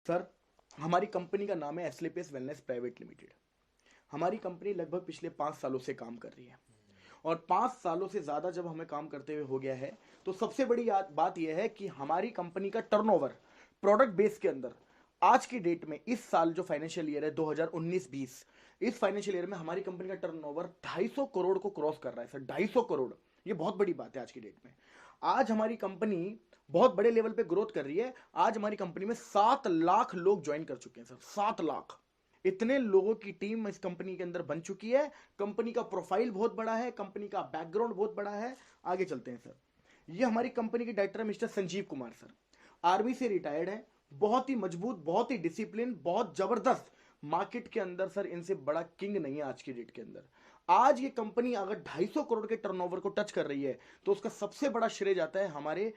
Sir, हमारी company का नाम है एस्क्लेपियस वेलनेस प्राइवेट लिमिटेड। हमारी कंपनी लगभग पिछले 5 सालों से काम कर रही है और 5 सालों से ज़्यादा जब हमें काम करते हुए हो गया है तो सबसे बड़ी बात यह है कि हमारी कंपनी का टर्नओवर प्रोडक्ट बेस के अंदर आज की डेट में इस साल जो फाइनेंशियल ईयर है 2019-20, इस फाइनेंशियल ईयर में हमारी कंपनी का टर्नओवर 250 करोड़ को क्रॉस कर रहा है सर। 250 करोड़, ये बहुत बड़ी बात है आज की डेट में। आज हमारी कंपनी बहुत बड़े लेवल पे ग्रोथ कर रही है। आज हमारी कंपनी में 7 लाख लोग ज्वाइन कर चुके हैं सर। 7 लाख, इतने लोगों की टीम इस कंपनी के अंदर बन चुकी है। कंपनी का प्रोफाइल बहुत बड़ा है, कंपनी का बैकग्राउंड बहुत बड़ा है। आगे चलते हैं सर। ये हमारी कंपनी के director mister Sanjeev Kumar sir, army से रिटायर्ड है। बहुत ही मजबूत, बहुत ही डिसिप्लिन, बहुत जबरदस्त। मार्केट के अंदर सर इनसे बड़ा किंग नहीं है आज की डेट के अंदर। आज ये कंपनी अगर 250 करोड़ के टर्नओवर को टच कर रही है तो उसका सबसे बड़ा श्रेय जाता है हमारे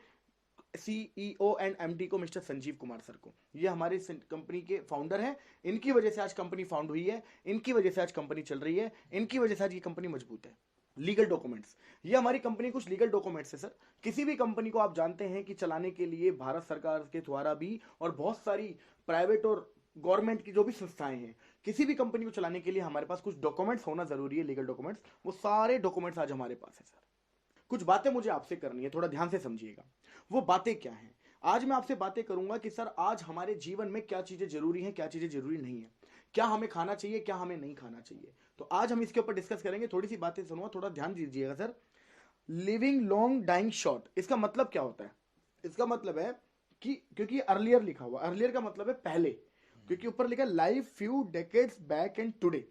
सीईओ एंड एमडी को, मिस्टर संजीव कुमार सर को। ये हमारे कंपनी के फाउंडर हैं। इनकी वजह से आज कंपनी फाउंड हुई है, इनकी वजह से आज कंपनी चल रही है, इनकी वजह से आज ये कंपनी मजबूत है। लीगल डॉक्यूमेंट्स, ये हमारी कंपनी कुछ लीगल डॉक्यूमेंट्स है सर। किसी भी कंपनी को आप जानते हैं कि चलाने के लिए भारत सरकार के द्वारा भी और बहुत सारी प्राइवेट और गवर्नमेंट की जो भी संस्थाएं हैं, किसी भी कंपनी को चलाने के लिए हमारे पास कुछ डॉक्यूमेंट्स होना जरूरी है, लीगल डॉक्यूमेंट्स। वो सारे डॉक्यूमेंट्स आज हमारे पास है सर। कुछ बातें मुझे आपसे करनी है, थोड़ा ध्यान से समझिएगा। वो बातें क्या हैं? आज मैं आपसे बातें करूंगा कि सर आज हमारे जीवन में क्या चीजें जरूरी हैं, क्या चीजें जरूरी नहीं है, क्या हमें खाना चाहिए, क्या हमें नहीं खाना चाहिए। तो आज हम इसके ऊपर डिस्कस करेंगे। थोड़ी सी बातें सुनो, थोड़ा ध्यान दीजिएगा sir. Living long dying short, इसका मतलब क्या होता है? इसका मतलब है कि क्योंकि अर्लियर लिखा हुआ, अर्लियर का मतलब है पहले, क्योंकि ऊपर लिखा life few decades back and today,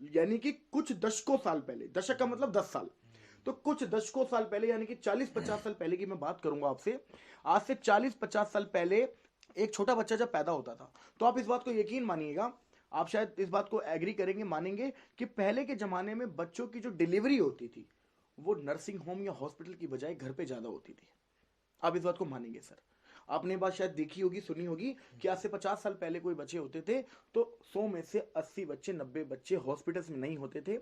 यानी कि कुछ दशकों साल पहले। दशक का मतलब 10 साल। तो कुछ दशकों साल पहले यानी कि 40-50 साल पहले की मैं बात करूंगा आपसे। आज से 40-50 साल पहले एक छोटा बच्चा जब पैदा होता था, तो आप इस बात को यकीन मानिएगा, आप शायद इस बात को एग्री करेंगे, मानेंगे कि पहले के जमाने में बच्चों की जो डिलीवरी होती थी वो नर्सिंग होम या हॉस्पिटल की बजाय घर पे ज्यादा होती थी। आप इस बात को मानेंगे सर? आपने बात शायद देखी होगी, सुनी होगी कि आज से 50 साल पहले कोई बच्चे होते थे तो 100 में से 80 बच्चे, 90 बच्चे हॉस्पिटल्स में नहीं होते थे,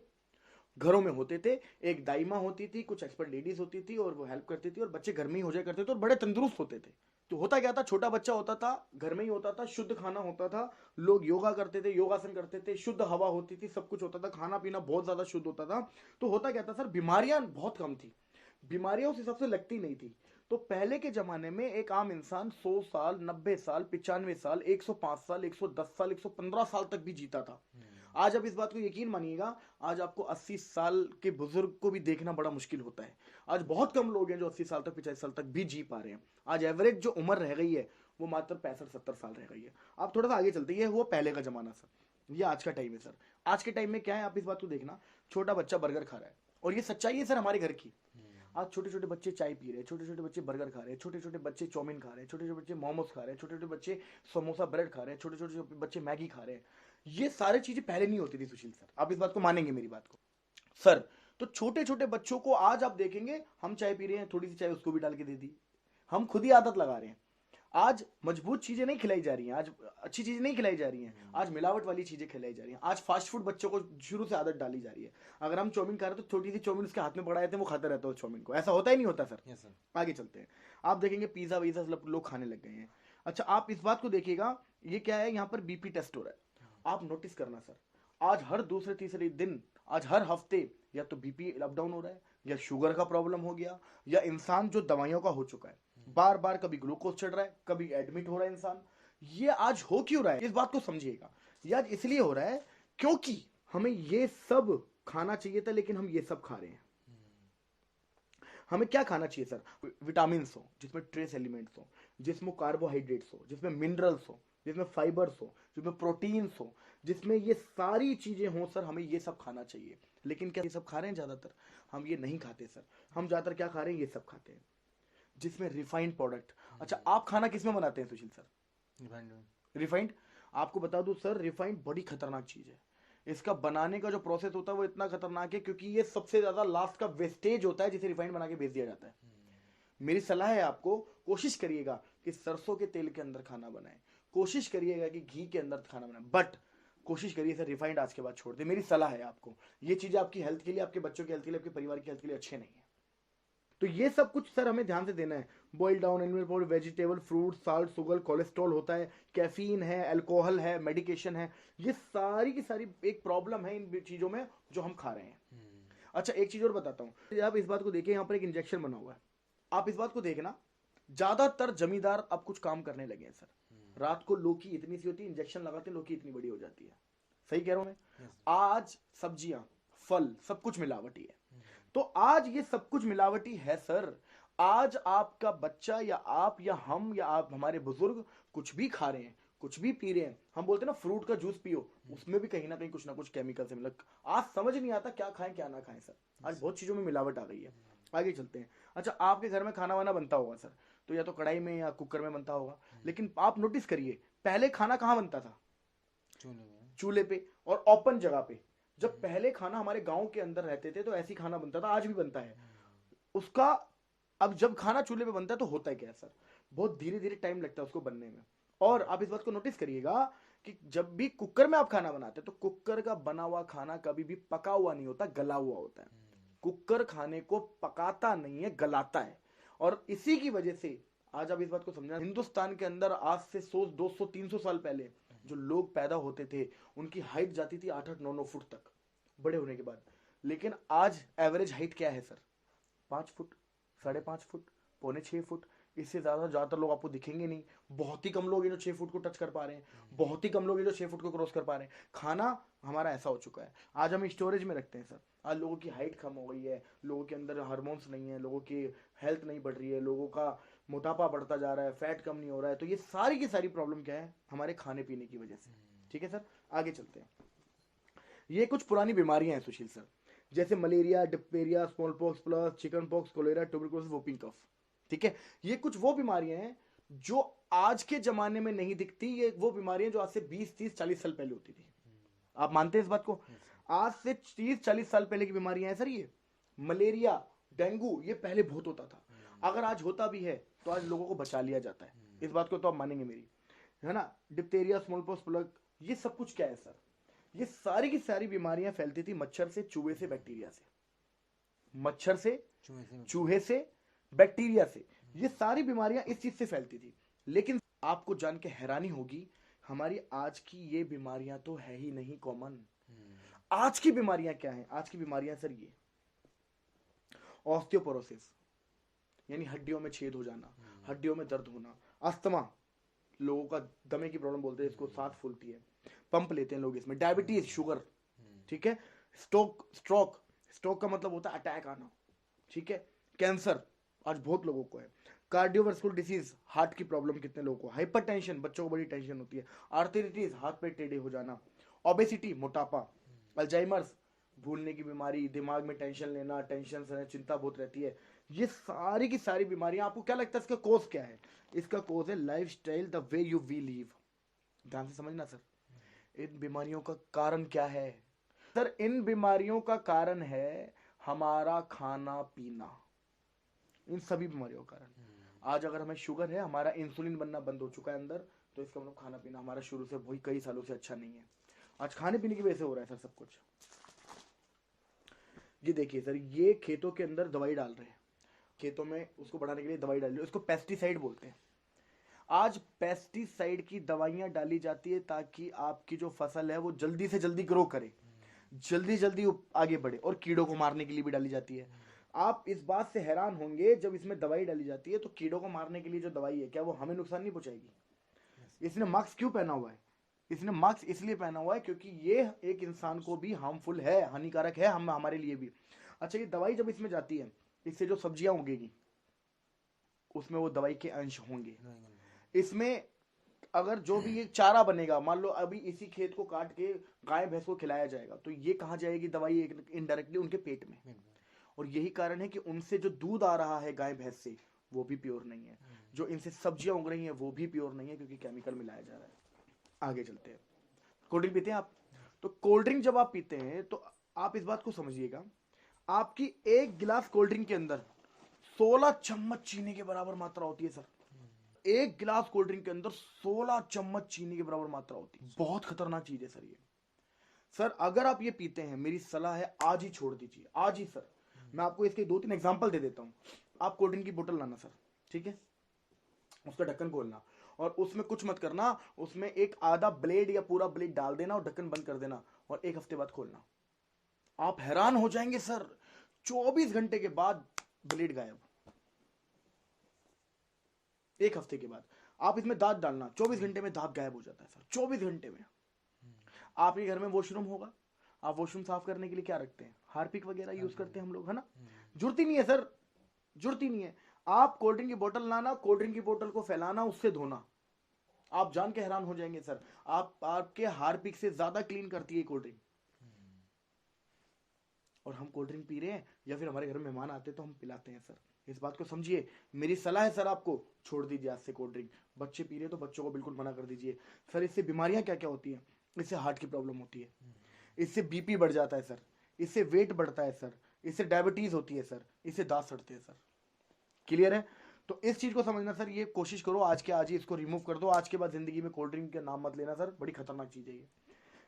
घरों में होते थे। एक दाइमा होती थी, कुछ एक्सपर्ट लेडीज होती थी और वो हेल्प करती थी और बच्चे घर में ही हो जाया करते थे और बड़े तंदुरुस्त होते थे। तो होता क्या था, छोटा बच्चा होता था, घर में ही होता था, शुद्ध खाना होता था, लोग योगा करते थे, योगासन करते थे, शुद्ध हवा होती थी, सब कुछ होता था, खाना पीना बहुत ज्यादा शुद्ध होता था। तो होता क्या था सर, बीमारियां बहुत कम थी, बीमारियां उस हिसाब से लगती नहीं थी। तो पहले के जमाने में एक आम इंसान 100 साल, 90 साल, 95 साल, 105 साल, 110 साल, 115 साल तक भी जीता था। आज आप इस बात को यकीन मानिएगा, आज आपको 80 साल के बुजुर्ग को भी देखना बड़ा मुश्किल होता है। आज बहुत कम लोग हैं जो 80 साल तक, 85 साल तक भी जी पा रहे हैं। आज एवरेज जो उम्र रह गई है वो मात्र 65-70 साल रह गई है। आप थोड़ा सा आगे चलते हैं, वो पहले का जमाना सर, ये आज का टाइम है सर। आज के टाइम में क्या है, आप इस बात को देखना, छोटा बच्चा बर्गर खा रहा है और ये सच्चाई है सर हमारे घर की। आज छोटे छोटे बच्चे चाय पी रहे हैं, छोटे छोटे बच्चे बर्गर खा रहे हैं, छोटे छोटे बच्चे चाउमीन खा रहे हैं, छोटे छोटे बच्चे मोमोज खा रहे हैं, छोटे छोटे बच्चे समोसा ब्रेड खा रहे हैं, छोटे छोटे बच्चे मैगी खा रहे हैं। ये सारी चीजें पहले नहीं होती थी सुशील सर, आप इस बात को मानेंगे मेरी बात को सर। तो छोटे छोटे बच्चों को आज आप देखेंगे, हम चाय पी रहे हैं, थोड़ी सी चाय उसको भी डाल के दे दी, हम खुद ही आदत लगा रहे हैं। आज मजबूत चीजें नहीं खिलाई जा रही हैं, आज अच्छी चीजें नहीं खिलाई जा रही हैं, आज मिलावट वाली चीजें खिलाई जा रही हैं। आज फास्ट फूड बच्चों को शुरू से आदत डाली जा रही है। अगर हम चाउमीन खा रहे हैं तो छोटी सी चाउमीन उसके हाथ में पकड़ा देते हैं, वो खाता रहता है उस चाउमीन को। ऐसा होता ही नहीं होता सर। Yes sir. आगे चलते हैं, आप देखेंगे पिज्जा वीजा सब लोग खाने लग गए हैं। अच्छा, आप इस बात को देखिएगा, ये क्या है, यहाँ पर बीपी टेस्ट हो रहा है। आप नोटिस करना सर, आज हर दूसरे तीसरे दिन, आज हर हफ्ते या तो बीपी अप डाउन हो रहा है, या शुगर का प्रॉब्लम हो गया, या इंसान जो दवाइयों का हो चुका है, बार बार कभी ग्लूकोज चढ़ रहा है, कभी एडमिट हो रहा है इंसान। ये आज हो क्यों रहा है, इस बात को समझिएगा। ये आज इसलिए हो रहा है क्योंकि हमें ये सब खाना चाहिए था लेकिन हम ये सब खा रहे हैं। हमें क्या खाना चाहिए सर? विटामिन हो जिसमें ट्रेस एलिमेंट्स हो, जिसमें कार्बोहाइड्रेट्स हो, जिसमें मिनरल्स हो, जिसमें फाइबर्स हो, जिसमें प्रोटीन्स हो, जिसमें ये सारी चीजें हों सर, हमें ये सब खाना चाहिए। लेकिन क्या ये सब खा रहे हैं? ज्यादातर हम ये नहीं खाते सर। हम ज्यादातर क्या खा रहे हैं? ये सब खाते हैं जिसमें रिफाइंड प्रोडक्ट। अच्छा, आप खाना किसमें बनाते हैं सुशील सर? रिफाइंड। आपको बता दूं सर, रिफाइंड बड़ी खतरनाक चीज है। इसका बनाने का जो प्रोसेस होता है वो इतना खतरनाक है क्योंकि ये सबसे ज्यादा लास्ट का वेस्टेज होता है जिसे रिफाइंड बना के बेच दिया जाता है। मेरी सलाह है आपको, कोशिश करिएगा कि सरसों के तेल के अंदर खाना बनाए, कोशिश करिएगा कि घी के अंदर खाना बनाए, बट कोशिश करिए सर रिफाइंड आज के बाद छोड़ दे। मेरी सलाह है आपको, ये चीजें आपकी हेल्थ के लिए, आपके बच्चों की हेल्थ के लिए, आपके परिवार की हेल्थ के लिए अच्छे नहीं है। तो ये सब कुछ सर हमें ध्यान से देना है। Boil down animal powder, vegetable, fruit, salt, sugar, cholesterol होता है, कैफीन है, अल्कोहल है, मेडिकेशन है। ये सारी की सारी एक प्रॉब्लम है इन चीजों में जो हम खा रहे हैं। अच्छा एक चीज और बताता हूँ, आप इस बात को देखिए, यहाँ पर एक इंजेक्शन बना हुआ है, आप इस बात को देखना, ज्यादातर जमींदार अब कुछ काम करने लगे हैं सर। रात को लौकी इतनी सी होती है, इंजेक्शन लगाते लौकी इतनी बड़ी हो जाती है। सही कह रहा हूं मैं? आज सब्जियां, फल, सब कुछ मिलावटी है। तो आज ये सब कुछ मिलावटी है सर। आज आपका बच्चा या आप या हम या आप हमारे बुजुर्ग कुछ भी खा रहे हैं, कुछ भी पी रहे हैं, हम बोलते हैं ना फ्रूट का जूस पियो, उसमें भी कहीं ना कुछ केमिकल से मिला। आज समझ नहीं आता क्या खाएं क्या ना खाएं सर। आज बहुत चीजों में मिलावट आ गई है। आगे चलते हैं। अच्छा आपके घर में खाना वाना बनता होगा सर, तो या तो कढ़ाई में या कुकर में बनता होगा, लेकिन आप नोटिस करिए पहले खाना कहाँ बनता था? चूल्हे पे और ओपन जगह पे। जब पहले खाना हमारे गांव के अंदर रहते थे तो ऐसी खाना बनता था, आज भी बनता है उसका। अब जब खाना चूल्हे पे बनता है तो होता है क्या सर, बहुत धीरे धीरे टाइम लगता है उसको बनने में। और आप इस बात को नोटिस करिएगा कि जब भी कुकर में आप खाना बनाते हैं तो कुकर का बना हुआ खाना कभी भी पका हुआ नहीं होता, गला हुआ होता है। कुकर खाने को पकाता नहीं है, गलाता है। और इसी की वजह से आज आप इस बात को समझना, हिंदुस्तान के अंदर आज से 100 200 300 साल पहले जो लोग पैदा होते थे उनकी हाइट जाती थी 8-8 9-9 फुट तक बड़े होने के बाद। लेकिन आज एवरेज हाइट क्या है सर? 5 foot, 5.5 foot, 5.25 foot. इससे ज्यादातर लोग आपको दिखेंगे नहीं। बहुत ही कम लोग हैं जो 6 फुट को टच कर पा रहे हैं, बहुत ही कम लोग हैं जो 6 फुट को क्रॉस कर पा रहे हैं। खाना हमारा ऐसा हो चुका है, आज हम स्टोरेज में रखते हैं सर। आज लोगों की हाइट कम हो गई है, लोगों के अंदर हार्मोन्स नहीं है, लोगों की हेल्थ नहीं बढ़ रही है, लोगों का मोटापा बढ़ता जा रहा है, फैट कम नहीं हो रहा है। तो ये सारी की सारी प्रॉब्लम क्या है? हमारे खाने पीने की वजह से। ठीक है सर, आगे चलते हैं। ये कुछ पुरानी बीमारियां हैं सुशील सर, जैसे malaria, diphtheria, smallpox plus, chickenpox, cholera, tuberculosis, whooping cough. ठीक है, ये कुछ वो बीमारियां हैं जो आज के जमाने में नहीं दिखती। ये वो बीमारियां जो आज से 20-30-40 साल पहले होती थी। आप मानते हैं इस बात को? आज से 30-40 साल पहले की बीमारियां हैं सर। ये मलेरिया, डेंगू, ये पहले बहुत होता था। अगर आज होता भी है तो आज लोगों को बचा लिया जाता है। इस बात को तो आप मानेंगे मेरी, है ना? डिप्थीरिया, स्मॉल पॉक्स, प्लग, ये सब कुछ क्या है सर? ये सारी की सारी बीमारियां फैलती थी मच्छर से, चूहे से, बैक्टीरिया से। मच्छर से, चूहे से, बैक्टीरिया से। ये सारी बीमारियां इस चीज से फैलती थी। लेकिन आपको जान के हैरानी होगी, हमारी आज की ये बीमारियां तो है ही नहीं कॉमन। आज की बीमारियां क्या हैं? आज की बीमारियां सर ये ऑस्टियोपोरोसिस, यानी हड्डियों में छेद हो जाना, हड्डियों में दर्द होना, अस्थमा, लोगों का दमे की प्रॉब्लम बोलते हैं इसको, सांस फूलती है, पंप लेते हैं लोग इसमें, डायबिटीज, शुगर, ठीक है, स्ट्रोक का मतलब होता है अटैक आना, ठीक है, कैंसर आज बहुत लोगों को है, कार्डियोवास्कुलर डिसीज, हार्ट की प्रॉब्लम कितने लोगों को, हाइपरटेंशन, बच्चों को बड़ी टेंशन होती है, आर्थराइटिस, हाथ पैर टेढ़े हो जाना, ओबेसिटी, मोटापा, अल्जाइमर्स, भूलने की बीमारी, दिमाग में टेंशन लेना, टेंशन से चिंता बहुत रहती है। ये सारी की सारी बीमारियां, आपको क्या लगता है इसका कोज क्या है? इसका कोज है lifestyle, the way you we live. ध्यान से समझना सर, इन बीमारियों का कारण क्या है सर? इन बीमारियों का कारण है हमारा खाना पीना। इन सभी बीमारियों का कारण आज अगर हमें शुगर है, हमारा इंसुलिन बनना बंद हो चुका है अंदर, तो इसका मतलब खाना पीना हमारा शुरू से वही कई सालों से अच्छा नहीं है। आज खाने पीने की वजह से हो रहा है सर सब कुछ। ये देखिए सर, ये खेतों के अंदर दवाई डाल रहे हैं, खेतों में उसको बढ़ाने के लिए दवाई डाल रहे हैं, उसको पेस्टिसाइड बोलते हैं। आज पेस्टिसाइड की दवाइयां डाली जाती है ताकि आपकी जो फसल है वो जल्दी से जल्दी ग्रो करे, जल्दी जल्दी आगे बढ़े, और कीड़ों को मारने के लिए भी डाली जाती है। आप इस बात से हैरान होंगे, जब इसमें दवाई डाली जाती है तो कीड़ों को मारने के लिए जो दवाई है, क्या वो हमें नुकसान नहीं पहुंचाएगी? इसने मास्क क्यों पहना हुआ है? इसने मास्क इसलिए पहना हुआ है क्योंकि ये एक इंसान को भी हार्मफुल है, हानिकारक है, हम हमारे लिए भी। अच्छा, ये दवाई जब इसमें जाती है, इससे जो सब्जियां उगेगी उसमें वो दवाई के अंश होंगे। इसमें अगर जो भी ये चारा बनेगा, मान लो अभी इसी खेत को काट के गाय भैंस को खिलाया जाएगा, तो ये कहाँ जाएगी दवाई? इनडायरेक्टली उनके पेट में। और यही कारण है कि उनसे जो दूध आ रहा है गाय भैंस से, वो भी प्योर नहीं है। जो इनसे सब्जियां उग रही हैं वो भी प्योर नहीं है, क्योंकि केमिकल मिलाया जा रहा है। आगे चलते हैं। कोल्ड ड्रिंक पीते हैं आप? तो कोल्ड ड्रिंक जब आप पीते हैं तो आप इस बात को समझिएगा, आपकी एक गिलास कोल्ड ड्रिंक के अंदर 16 चम्मच चीनी के बराबर मात्रा होती है सर। एक गिलास कोल्ड ड्रिंक के अंदर 16 चम्मच चीनी के बराबर मात्रा होती है। बहुत खतरनाक चीज है सर ये। सर अगर आप ये पीते हैं, मेरी सलाह है आज ही छोड़ दीजिए, आज ही सर। मैं आपको इसके 2-3 एग्जांपल दे देता हूं। आप कोल्ड ड्रिंक की बोतल लाना सर, ठीक है, उसका ढक्कन खोलना और उसमें कुछ मत करना, उसमें एक आधा ब्लेड या पूरा ब्लेड डाल देना और ढक्कन बंद कर देना और 1 हफ्ते बाद खोलना। आप हैरान हो जाएंगे सर, 24 घंटे के बाद ब्लेड गायब। 1 हफ्ते के बाद आप इसमें दांत डालना, 24 घंटे में दांत गायब हो जाता है सर, 24 घंटे में। आपके घर में वॉशरूम होगा, आप वॉशरूम साफ करने के लिए क्या रखते हैं, हार्पिक वगैरह यूज करते हैं हम लोग, है ना। जरूरत ही नहीं है सर, जरूरत ही नहीं है। आप कोल्ड ड्रिंक की बोतल लाना, कोल्ड ड्रिंक की बोतल को फैलाना, उससे धोना, आप जान के हैरान हो जाएंगे सर, आपके हार्पिक से ज्यादा क्लीन करती है कोल्ड ड्रिंक। और हम कोल्ड ड्रिंक पी रहे हैं या फिर हमारे घर में मेहमान आते हैं तो हम पिलाते हैं सर, इस बात को समझिए। मेरी सलाह है सर आपको, छोड़ दीजिए आज से कोल्ड ड्रिंक। बच्चे पी रहे हैं तो बच्चों को बिल्कुल मना कर दीजिए सर। इससे बीमारियां क्या क्या होती हैं, इससे हार्ट की प्रॉब्लम होती है, इससे बीपी बढ़ जाता है सर, इससे वेट बढ़ता है सर, इससे डायबिटीज होती है सर, इससे दांत सड़ते हैं सर। क्लियर है। तो इस चीज को समझना सर, ये कोशिश करो आज के आज ही इसको रिमूव कर दो। आज के बाद जिंदगी में कोल्ड ड्रिंक का नाम मत लेना सर, बड़ी खतरनाक चीज है ये।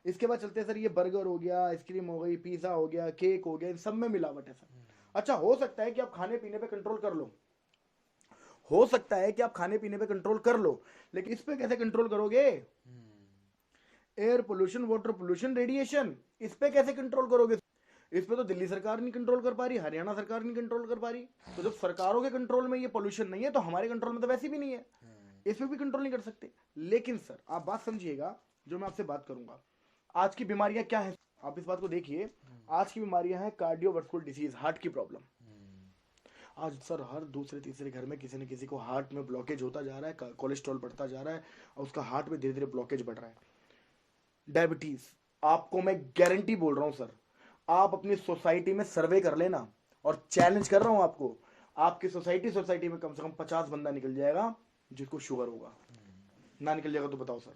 इसके बाद चलते हैं सर, ये बर्गर हो गया, आइसक्रीम हो गई, पिज्जा हो गया, केक हो गया, इन सब में मिलावट है सर। अच्छा, हो सकता है कि आप खाने पीने पे कंट्रोल कर लो, हो सकता है कि आप खाने पीने पे कंट्रोल कर लो, लेकिन इस पे कैसे कंट्रोल करोगे? Air pollution, water pollution, radiation, इस पे कैसे कंट्रोल करोगे? इस पे तो दिल्ली सरकार नहीं कंट्रोल कर पा रही, हरियाणा सरकार नहीं कंट्रोल कर पा रही। तो जब सरकारों के कंट्रोल में ये पोल्यूशन नहीं है तो हमारे कंट्रोल में तो वैसे भी नहीं है, इस पे भी कंट्रोल नहीं कर सकते। लेकिन सर आप बात समझिएगा, जो मैं आपसे बात करूंगा, आज की बीमारियां क्या है, आप इस बात को देखिए। आज की बीमारियां हैं कार्डियोवास्कुलर डिसीज, हार्ट की प्रॉब्लम। आज सर हर दूसरे तीसरे घर में किसी न किसी को हार्ट में ब्लॉकेज होता जा रहा है, कोलेस्ट्रॉल बढ़ता जा रहा है और उसका हार्ट में धीरे धीरे ब्लॉकेज बढ़ रहा है। डायबिटीज, आपको मैं गारंटी बोल रहा हूं सर, आप अपनी सोसाइटी में सर्वे कर लेना और चैलेंज कर रहा हूं आपको, आपकी सोसाइटी में कम से कम 50 बंदा निकल जाएगा जिसको शुगर होगा। ना निकल जाएगा तो बताओ सर।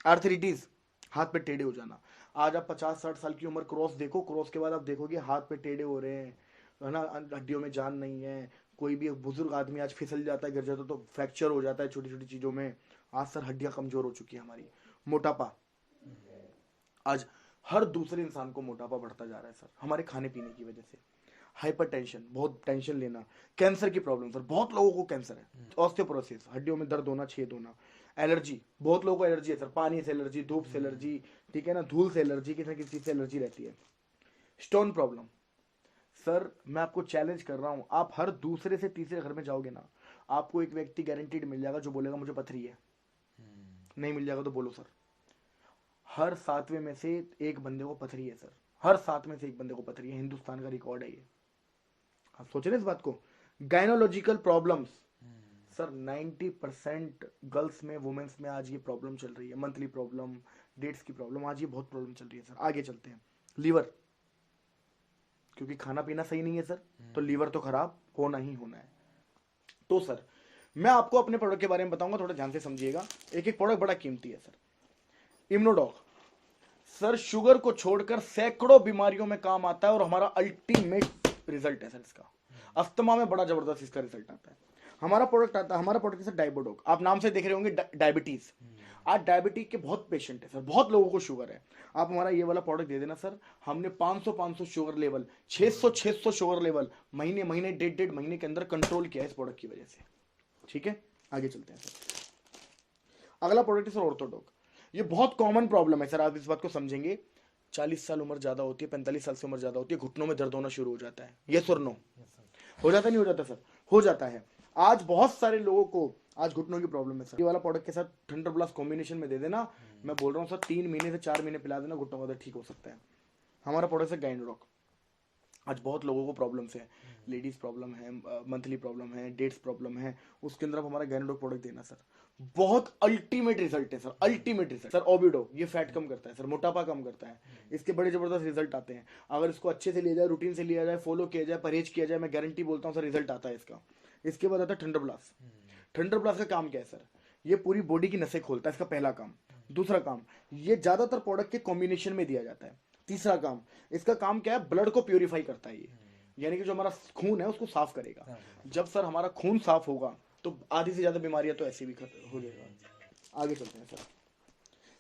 आर्थराइटिस, हाथ पे टेढ़े हो जाना। आज आप 50-60 साल की उम्र क्रॉस देखो, क्रॉस के बाद आप देखोगे हाथ पे टेढ़े हो रहे हैं, है ना, हड्डियों में जान नहीं है। कोई भी बुजुर्ग आदमी आज फिसल जाता है, गिर जाता है तो फ्रैक्चर हो जाता है छोटी छोटी चीजों में। आज सर हड्डियां कमजोर हो चुकी है हमारी। मोटापा, आज हर दूसरे इंसान को मोटापा बढ़ता जा रहा है सर, हमारे खाने पीने की वजह से। हाइपरटेंशन, बहुत टेंशन लेना। कैंसर की प्रॉब्लम सर, बहुत लोगों को कैंसर है। ऑस्टियोपोरोसिस, हड्डियों में दर्द होना, छेद होना। एलर्जी, बहुत लोगों को एलर्जी है सर, पानी से एलर्जी, धूप से एलर्जी, ठीक है ना, धूल से एलर्जी, किसी न किसी चीज से एलर्जी रहती है। स्टोन प्रॉब्लम, सर मैं आपको चैलेंज कर रहा हूं, आप हर दूसरे से तीसरे घर में जाओगे ना, आपको एक व्यक्ति गारंटीड मिल जाएगा जो बोलेगा मुझे पथरी है। नहीं मिल जाएगा तो बोलो सर। हर 7वें में से एक बंदे को पथरी है सर, हर 7 में से एक बंदे को पथरी है, हिंदुस्तान का रिकॉर्ड है ये। आप सोच रहे हैं इस बात को। गायनोलॉजिकल प्रॉब्लम्स, सर 90% गर्ल्स में, वुमेन्स में आज ये प्रॉब्लम चल रही है। मंथली प्रॉब्लम, डेट्स की प्रॉब्लम, आज ये बहुत प्रॉब्लम चल रही है सर। आगे चलते हैं। लीवर, क्योंकि खाना पीना सही नहीं है सर, तो लीवर तो खराब होना ही होना है। तो सर मैं आपको अपने प्रोडक्ट के बारे में बताऊंगा, थोड़ा ध्यान से समझिएगा। एक एक प्रोडक्ट बड़ा कीमती है सर। इम्यूनोडॉग, सर शुगर को छोड़कर सैकड़ों बीमारियों में काम आता है और हमारा अल्टीमेट रिजल्ट है सर इसका। अस्थमा में बड़ा जबरदस्त इसका रिजल्ट आता है। हमारा प्रोडक्ट आता है, हमारा प्रोडक्ट है डायबोडोग। आप नाम से देख रहे होंगे डायबिटीज। आज डायबिटीज के बहुत पेशेंट है सर, बहुत लोगों को शुगर है। आप हमारा ये वाला प्रोडक्ट दे देना सर, हमने 500 शुगर लेवल, 600 शुगर लेवल महीने 1.5 महीने के अंदर कंट्रोल किया है इस प्रोडक्ट की वजह से। ठीक है, आगे चलते हैं सर। अगला प्रोडक्ट है सर ऑर्थोडॉग। ये बहुत कॉमन प्रॉब्लम है सर, आप इस बात को समझेंगे। 40 साल उम्र ज्यादा होती है, 45 साल से उम्र ज्यादा होती है, घुटनों में दर्द होना शुरू हो जाता है। यस और नो? हो जाता नहीं हो जाता सर? हो जाता है। आज बहुत सारे लोगों को आज घुटनों की प्रॉब्लम है सर। ये वाला प्रोडक्ट के साथ थंडर ब्लास्ट कॉम्बिनेशन में दे देना, मैं बोल रहा हूँ सर 3 महीने से 4 महीने पिला देना, घुटनों का दर्द ठीक हो सकता है। हमारा प्रोडक्ट है गाइनोडॉग। आज बहुत लोगों को प्रॉब्लम्स है, लेडीज प्रॉब्लम है, मंथली प्रॉब्लम है, डेट्स प्रॉब्लम है, उसके अंदर आप हमारा गाइनोडॉग प्रोडक्ट देना सर, बहुत अल्टीमेट रिजल्ट है सर, अल्टीमेट रिजल्ट। सर ओबिडो, ये फैट कम करता है सर, मोटापा कम करता है, इसके बड़े जबरदस्त रिजल्ट आते हैं। अगर इसको अच्छे से लिया जाए, रूटीन से लिया जाए, फॉलो किया जाए, परहेज किया जाए, मैं गारंटी बोलता हूँ सर रिजल्ट आता है इसका। इसके बाद आता है थंडर ब्लास्ट। थंडर ब्लास्ट का काम क्या है सर? ये पूरी बॉडी की नसें खोलता है, इसका पहला काम। दूसरा काम, ये ज्यादातर प्रोडक्ट के कॉम्बिनेशन में दिया जाता है। तीसरा काम, इसका काम क्या है? ब्लड को प्यूरिफाई करता है ये, यानी कि जो हमारा खून है उसको साफ करेगा। जब सर हमारा खून साफ होगा तो आधी से ज्यादा बीमारियां तो ऐसी भी खत्म हो जाएगा। आगे चलते हैं सर।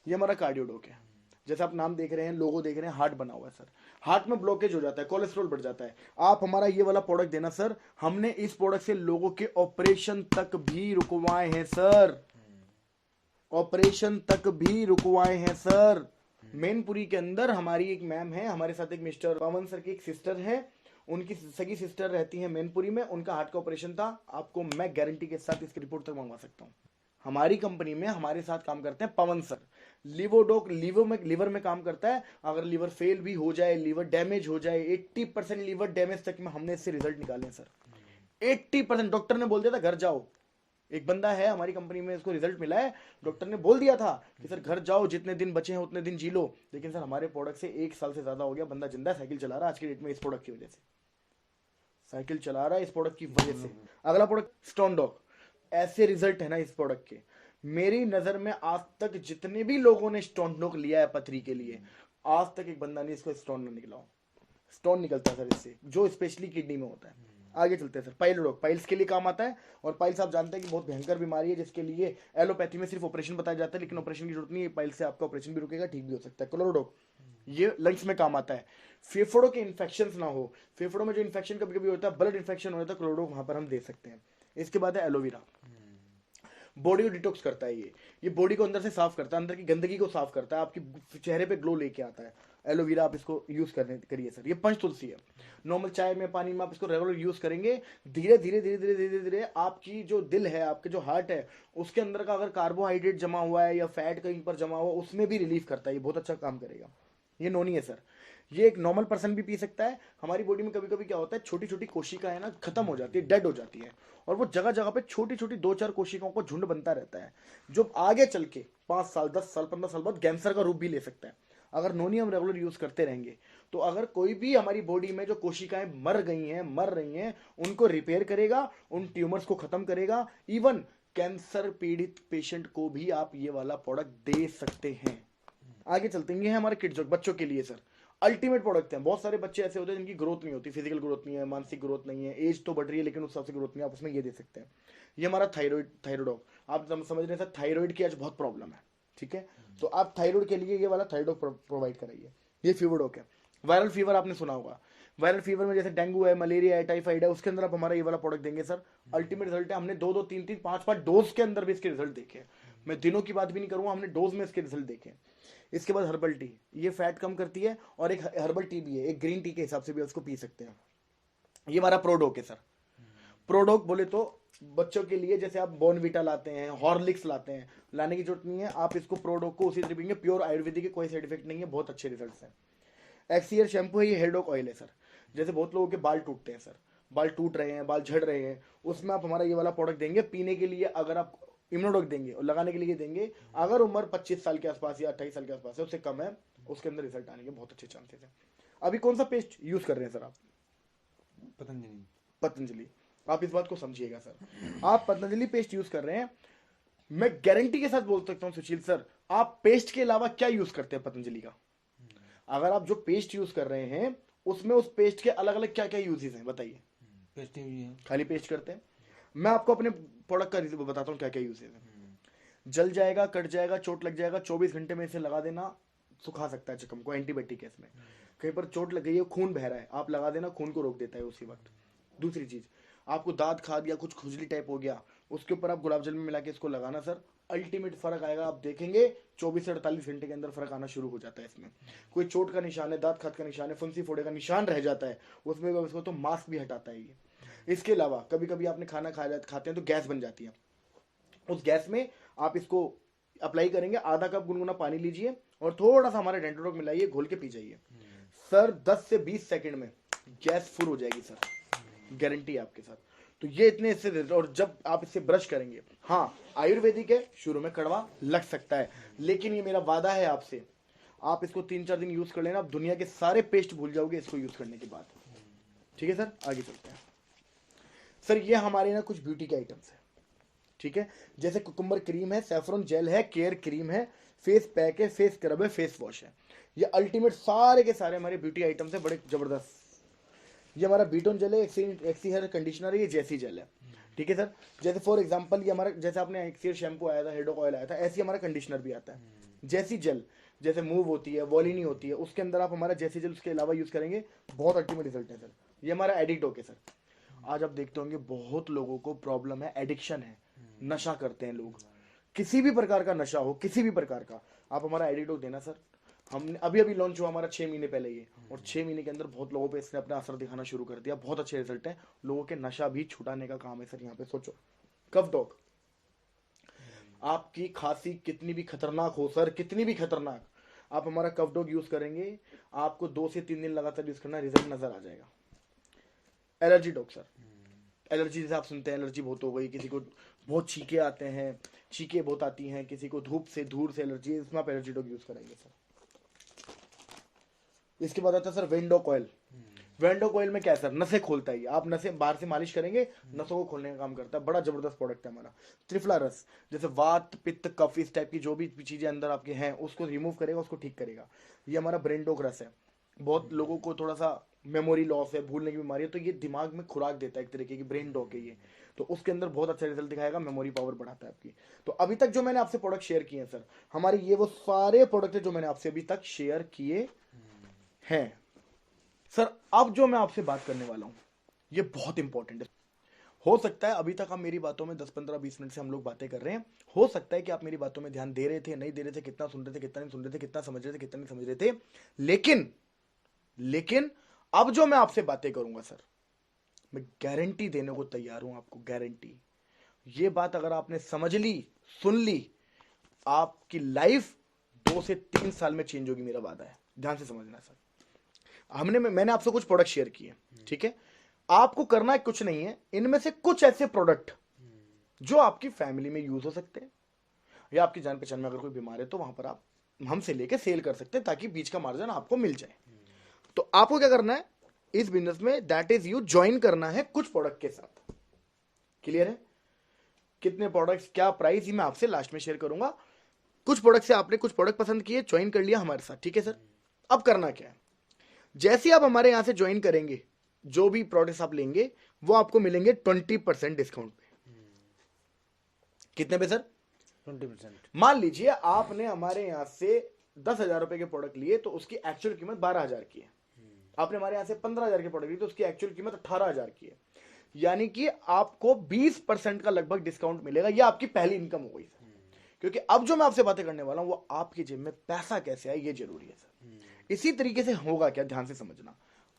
ये हमारा कार्डियोडॉग है। जैसे आप नाम देख रहे हैं, लोगो देख रहे हैं, हार्ट बना हुआ है सर। हार्ट में ब्लॉकेज हो जाता है, कोलेस्ट्रॉल बढ़ जाता है। आप हमारा ये वाला प्रोडक्ट देना सर, हमने इस प्रोडक्ट से लोगों के ऑपरेशन तक भी रुकवाए हैं सर, ऑपरेशन तक भी रुकवाए हैं सर। मैनपुरी के अंदर हमारी एक मैम है, हमारे साथ एक मिस्टर पवन सर की एक सिस्टर है, उनकी सगी सिस्टर रहती है मैनपुरी में, उनका हार्ट का ऑपरेशन था। आपको मैं गारंटी के साथ इसकी रिपोर्ट तक मंगवा सकता हूँ। हमारी कंपनी में हमारे साथ काम करते हैं पवन सर। लिवोडोक लीवर में काम करता है। अगर लीवर फेल भी हो जाए, लीवर डैमेज हो जाए, 80% लीवर डैमेज तक में हमने इससे रिजल्ट निकाले हैं सर। 80% डॉक्टर ने बोल दिया था घर जाओ। एक बंदा है हमारी कंपनी में, इसको रिजल्ट मिला है, डॉक्टर ने बोल दिया था कि सर घर जाओ, जितने दिन बचे हैं उतने दिन जी लो। लेकिन सर हमारे प्रोडक्ट से 1 साल से ज्यादा हो गया, बंदा जिंदा साइकिल चला रहा है आज की डेट में, इस प्रोडक्ट की वजह से साइकिल चला रहा है, इस प्रोडक्ट की वजह से। अगला प्रोडक्ट स्टोन डॉग। ऐसे रिजल्ट है ना इस प्रोडक्ट के, मेरी नजर में आज तक जितने भी लोगों ने स्टोन डॉग लिया है पथरी के लिए, आज तक एक बंदा नहीं इसको स्टोन न निकला हो। स्टोन निकलता है सर इससे, जो स्पेशली किडनी में होता है। आगे चलते हैं सर। पाइलोडॉग पाइल्स के लिए काम आता है, और पाइल्स आप जानते हैं कि बहुत भयंकर बीमारी है, जिसके लिए एलोपैथी में सिर्फ ऑपरेशन बताया जाता है, लेकिन ऑपरेशन की जरूरत नहीं है। पाइल्स से आपका ऑपरेशन भी रुकेगा, ठीक भी हो सकता है। क्लोरोडॉग ये लंग्स में काम आता है, फेफड़ों के इन्फेक्शन ना हो, फेफड़ों में जो इन्फेक्शन कभी कभी होता है, ब्लड इन्फेक्शन होता है, क्लोरोडॉग वहां पर हम दे सकते हैं। इसके बाद है एलोवेरा। बॉडी को डिटॉक्स करता है ये बॉडी को अंदर से साफ करता है, अंदर की गंदगी को साफ करता है, आपकी चेहरे पे ग्लो लेके आता है। एलोवेरा आप इसको यूज करिए सर। ये पंच तुलसी है, नॉर्मल चाय में पानी में आप इसको रेगुलर यूज करेंगे, धीरे धीरे धीरे धीरे धीरे धीरे आपकी जो दिल है, आपके जो हार्ट है, उसके अंदर का अगर कार्बोहाइड्रेट जमा हुआ है या फैट कहीं पर जमा हुआ, उसमें भी रिलीफ करता है, ये बहुत अच्छा काम करेगा। ये नोनी है सर, ये एक नॉर्मल पर्सन भी पी सकता है। हमारी बॉडी में कभी कभी क्या होता है, छोटी छोटी कोशिकाएं ना खत्म हो जाती है, डेड हो जाती है, और वो जगह जगह पे छोटी छोटी 2-4 कोशिकाओं का झुंड बनता रहता है, जो आगे चल के 5 साल 10 साल 15 साल बाद कैंसर का रूप भी ले सकता है। अगर नोनी हम रेगुलर यूज करते रहेंगे, तो अगर कोई भी हमारी बॉडी में जो कोशिकाएं मर रही हैं, उनको रिपेयर करेगा, उन ट्यूमर्स को खत्म करेगा। इवन कैंसर पीड़ित पेशेंट को भी आप ये वाला प्रोडक्ट दे सकते हैं। आगे चलते हैं, ये है हमारे किड्स बच्चों के लिए सर अल्टीमेट प्रोडक्ट है। बहुत सारे बच्चे ऐसे होते हैं जिनकी ग्रोथ नहीं होती, फिजिकल ग्रोथ नहीं है, मानसिक ग्रोथ नहीं है, एज तो बढ़ रही है लेकिन उस हिसाब से ग्रोथ नहीं है, आप उसमें ये दे सकते हैं। ये हमारा थायराइड, आप समझ रहे हैं सर, थायराइड की आज बहुत प्रॉब्लम है, ठीक है, तो आप थायराइड के लिए ये वाला थायराइड प्रोवाइड कराइए। ये फीवरडॉक है। वायरल फीवर आपने सुना होगा, वायरल फीवर में जैसे डेंगू है, मलेरिया है, टाइफाइड है, उसके अंदर आप हमारा ये वाला प्रोडक्ट देंगे सर, अल्टीमेट रिजल्ट है। हमने 2-2 3-3 5-5 डोज के अंदर भी इसके रिजल्ट देखे, मैं दिनों की बात भी नहीं करूंगा, हमने डोज में इसके रिजल्ट देखे। इसके बाद हर्बल टी, ये फैट कम करती है, और एक हर्बल टी भी है, एक ग्रीन टी के हिसाब से भी उसको पी सकते हैं। ये हमारा प्रोडोक है सर। प्रोडोक बोले तो बच्चों के लिए, जैसे आप बॉर्नविटा लाते हैं, हॉर्लिक्स लाते हैं, लाने की जरूरत नहीं है, आप इसको प्रोडोक को उसी तरह पीएंगे, प्योर आयुर्वेदिक है, कोई साइड इफेक्ट नहीं है, बहुत अच्छे रिजल्ट्स हैं। एक्सीयर शैम्पू है, ये हेयर डॉक ऑयल है सर। जैसे बहुत लोगों के बाल टूटते हैं सर, बाल टूट रहे हैं, बाल झड़ रहे हैं, उसमें आप हमारा ये वाला प्रोडक्ट देंगे पीने के लिए। अगर आप इम्यूनोडॉक देंगे और लगाने के लिए देंगे, अगर उम्र 25 साल के आसपास या 28 साल के आसपास है, उससे कम है, उसके अंदर रिजल्ट आने के बहुत अच्छे चांसेस हैं। अभी कौन सा पेस्ट यूज कर रहे हैं सर आप? पतंजलि। आप इस बात को समझिएगा सर, आप पतंजलि पेस्ट यूज कर रहे हैं, मैं गारंटी के साथ बोल सकता हूं सुशील सर, आप पेस्ट के अलावा क्या यूज करते हैं पतंजलि का? अगर आप जो पेस्ट यूज कर रहे हैं, उसमें उस पेस्ट के अलग अलग क्या क्या यूजेस हैं बताइए? पेस्ट ही है, खाली पेस्ट करते हैं। मैं आपको अपने प्रोडक्ट का रिव्यू बताता हूँ क्या क्या यूजेस है। जल जाएगा, कट जाएगा, चोट लग जाएगा, 24 घंटे में इसे लगा देना, सुखा सकता है जख्म को, एंटीबायोटिक है इसमें। कहीं पर चोट लग गई है, खून बह रहा है, आप लगा देना, खून को रोक देता है उसी वक्त। दूसरी चीज, आपको दांत खाद या कुछ खुजली टाइप हो गया, उसके ऊपर आप गुलाब जल में मिला के इसको लगाना सर, अल्टीमेट फर्क आएगा। आप देखेंगे 24 से 48 घंटे के अंदर फर्क आना शुरू हो जाता है इसमें। कोई चोट का निशान है, दांत खाद का निशान है, फुंसी फोड़े का निशान रह जाता है, उसमें उसको तो मास्क भी हटाता है ये। इसके अलावा कभी कभी आपने खाना खाते हैं तो गैस बन जाती है, उस गैस में आप इसको अप्लाई करेंगे, आधा कप गुनगुना पानी लीजिए और थोड़ा सा हमारे डेंटोडॉक मिलाइए, घोल के पी जाइए सर, 10 से 20 सेकंड में गैस फुल हो जाएगी सर, गारंटी है आपके साथ। तो ये इतने इससे, और जब आप इससे ब्रश करेंगे, हाँ आयुर्वेदिक है, शुरू में कड़वा लग सकता है, लेकिन ये मेरा वादा है आपसे, आप इसको 3-4 दिन यूज कर लेना, आप दुनिया के सारे पेस्ट भूल जाओगे इसको यूज करने के बाद। ठीक है सर, आगे चलते हैं सर। ये हमारे ना कुछ ब्यूटी के आइटम्स है, ठीक है, जैसे कुकुम्बर क्रीम है, सैफरन जेल है, केयर क्रीम है, फेस पैक है, फेस स्क्रब है, फेस वॉश है। ये अल्टीमेट सारे के सारे हमारे ब्यूटी आइटम्स है, बड़े जबरदस्त। ये हमारा बीटोन जेल है, एक्सी हेयर कंडीशनर है, ये जैसी जेल है, ठीक है सर। जैसे फॉर एग्जांपल ये हमारा, जैसे आपने एक्सी शैम्पू आया था, हेयर डॉक ऑयल आया था, ऐसे हमारा कंडीशनर भी आता है। जैसी जेल, जैसे मूव होती है, वॉलिनी होती है, उसके अंदर आप हमारा जैसे जेल उसके अलावा यूज करेंगे, बहुत अल्टीमेट रिजल्ट है सर। ये हमारा एडिक्टोक है सर। आज आप देखते होंगे बहुत लोगों को प्रॉब्लम है, एडिक्शन है, नशा करते हैं लोग, किसी भी प्रकार का नशा हो, किसी भी प्रकार का, आप हमारा एडिक्टोक देना सर। हमने अभी अभी लॉन्च हुआ हमारा 6 महीने पहले ये, और 6 महीने के अंदर बहुत लोगों पे इसने अपना असर दिखाना शुरू कर दिया, बहुत अच्छे रिजल्ट है, लोगों के नशा भी छुटाने का काम है सर यहाँ पे। सोचो कफ डॉग, आपकी खांसी कितनी भी खतरनाक हो सर, कितनी भी खतरनाक, आप हमारा कफ डॉग यूज करेंगे, आपको 2 से 3 दिन लगातार यूज करना, रिजल्ट नजर आ जाएगा। एलर्जी डॉग सर, एलर्जी जैसे आप सुनते हैं एलर्जी बहुत हो गई, किसी को बहुत छींके आते हैं, छींके बहुत आती हैं, किसी को धूप से धूल से एलर्जी है, इसमें आप एलर्जी डॉग यूज करेंगे सर। इसके बाद आता है sir vendor coil. Vendor coil में क्या है सर, नसें खोलता है ये, आप नसें बाहर से मालिश करेंगे, नसों को खोलने का काम करता है, बड़ा जबरदस्त प्रोडक्ट है हमारा। त्रिफला रस, जैसे वात पित्त कफ इस टाइप की जो भी चीजें अंदर आपके हैं उसको रिमूव करेगा, उसको ठीक करेगा। ये हमारा ब्रेन डॉग रस है, बहुत लोगों को थोड़ा सा मेमोरी लॉस है, भूलने की बीमारी है, तो ये दिमाग में खुराक देता है, एक तरीके की ब्रेन डॉग है ये, तो उसके अंदर बहुत अच्छा रिजल्ट दिखाएगा, मेमोरी पावर बढ़ाता है आपकी। तो अभी तक जो मैंने आपसे प्रोडक्ट शेयर किए हैं सर, हमारे ये वो सारे प्रोडक्ट है जो मैंने आपसे अभी तक शेयर किए हैं सर। अब जो मैं आपसे बात करने वाला हूं ये बहुत इंपॉर्टेंट है। हो सकता है अभी तक आप मेरी बातों में 10-15-20 मिनट से हम लोग बातें कर रहे हैं, हो सकता है कि आप मेरी बातों में ध्यान दे रहे थे, नहीं दे रहे थे, कितना सुन रहे थे, कितना नहीं सुन रहे थे, कितना समझ रहे थे, कितना नहीं समझ रहे थे, लेकिन अब जो मैं आपसे बातें करूंगा सर, मैं गारंटी देने को तैयार हूं आपको, गारंटी। ये बात अगर आपने समझ ली, सुन ली, आपकी लाइफ 2 से 3 साल में चेंज होगी, मेरा वादा है, ध्यान से समझना सर। मैंने आपसे कुछ प्रोडक्ट शेयर किए, ठीक है, आपको करना है कुछ नहीं है, इनमें से कुछ ऐसे प्रोडक्ट जो आपकी फैमिली में यूज हो सकते हैं, या आपकी जान पहचान में अगर कोई बीमार है तो वहां पर आप हमसे लेके सेल कर सकते हैं, ताकि बीच का मार्जिन आपको मिल जाए। तो आपको क्या करना है इस बिजनेस में, दैट इज यू ज्वाइन करना है कुछ प्रोडक्ट के साथ। क्लियर है? कितने प्रोडक्ट्स, क्या प्राइस, ही मैं आपसे लास्ट में शेयर करूंगा। कुछ प्रोडक्ट से आपने कुछ प्रोडक्ट पसंद किए, ज्वाइन कर लिया हमारे साथ, ठीक है सर। अब करना क्या है, जैसे आप हमारे यहां से ज्वाइन करेंगे, जो भी प्रोडक्ट्स आप लेंगे वो आपको मिलेंगे 20% डिस्काउंट पे। कितने पे सर? 20%। मान लीजिए आपने हमारे यहां से 10,000 रुपए के प्रोडक्ट लिए तो उसकी एक्चुअल कीमत 12,000 की है। आपने हमारे यहां से 15,000 के प्रोडक्ट लिए तो उसकी एक्चुअल कीमत 18,000 की है। यानी कि आपको 20% का लगभग डिस्काउंट मिलेगा। यह आपकी पहली इनकम हो गई सर, क्योंकि अब जो मैं आपसे बातें करने वाला हूं वो आपकी जेब में पैसा कैसे आए ये जरूरी है सर। इसी तरीके से होगा क्या, ध्यान से समझना,